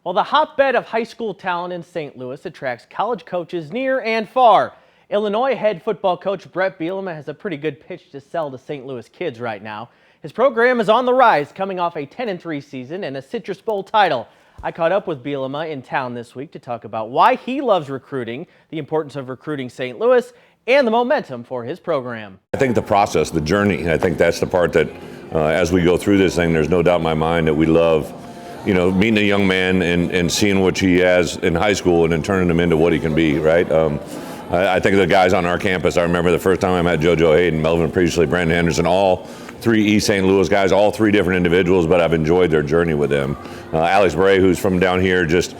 Well, the hotbed of high school talent in St. Louis attracts college coaches near and far. Illinois head football coach Bret Bielema has a pretty good pitch to sell to St. Louis kids right now. His program is on the rise, coming off a 10-3 season and a Citrus Bowl title. I caught up with Bielema in town this week to talk about why he loves recruiting, the importance of recruiting St. Louis, and the momentum for his program. I think the process, the journey, I think that's the part that as we go through this thing, there's no doubt in my mind that we love meeting a young man and seeing what he has in high school and then turning him into what he can be, right? I think of the guys on our campus. I remember the first time I met JoJo Hayden, Melvin Priestley, Brandon Henderson, all three East St. Louis guys, all three different individuals, but I've enjoyed their journey with them. Alex Bray, who's from down here, just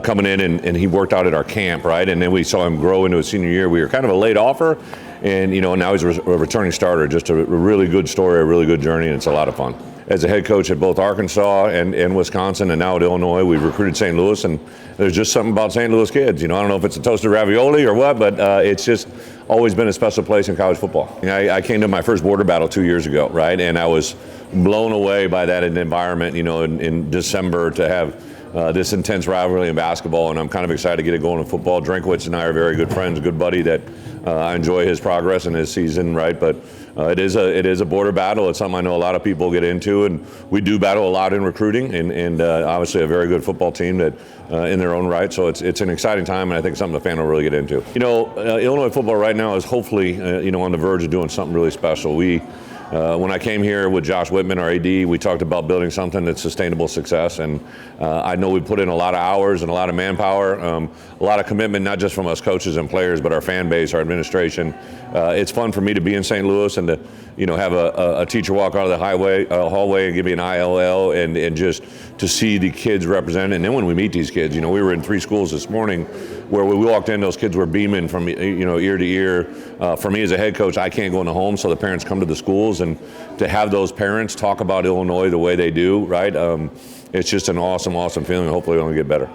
coming in and he worked out at our camp, right? And then we saw him grow into a senior year. We were kind of a late offer, and now he's a returning starter. Just a really good story, a really good journey, and it's a lot of fun. As a head coach at both Arkansas and Wisconsin, and now at Illinois, we've recruited St. Louis, and there's just something about St. Louis kids. I don't know if it's a toasted ravioli or what, but it's just always been a special place in college football. I came to my first border battle 2 years ago, right? And I was blown away by that environment, in December to have this intense rivalry in basketball, and I'm kind of excited to get it going in football. Drinkwitz and I are very good friends, good buddy that I enjoy his progress in his season, right? But it is a border battle. It's something I know a lot of people get into, and we do battle a lot in recruiting, and obviously a very good football team that in their own right. So it's an exciting time, and I think something the fan will really get into. Illinois football right now is hopefully on the verge of doing something really special. When I came here with Josh Whitman, our AD, we talked about building something that's sustainable success, and I know we put in a lot of hours and a lot of manpower, a lot of commitment, not just from us coaches and players, but our fan base, our administration. It's fun for me to be in St. Louis and to have a teacher walk out of the hallway and give me an ILL and just to see the kids represented. And then when we meet these kids, we were in 3 schools this morning where we walked in, those kids were beaming from ear to ear. For me as a head coach, I can't go in the home, so the parents come to the schools, and to have those parents talk about Illinois the way they do, right? It's just an awesome, awesome feeling. Hopefully it'll get better.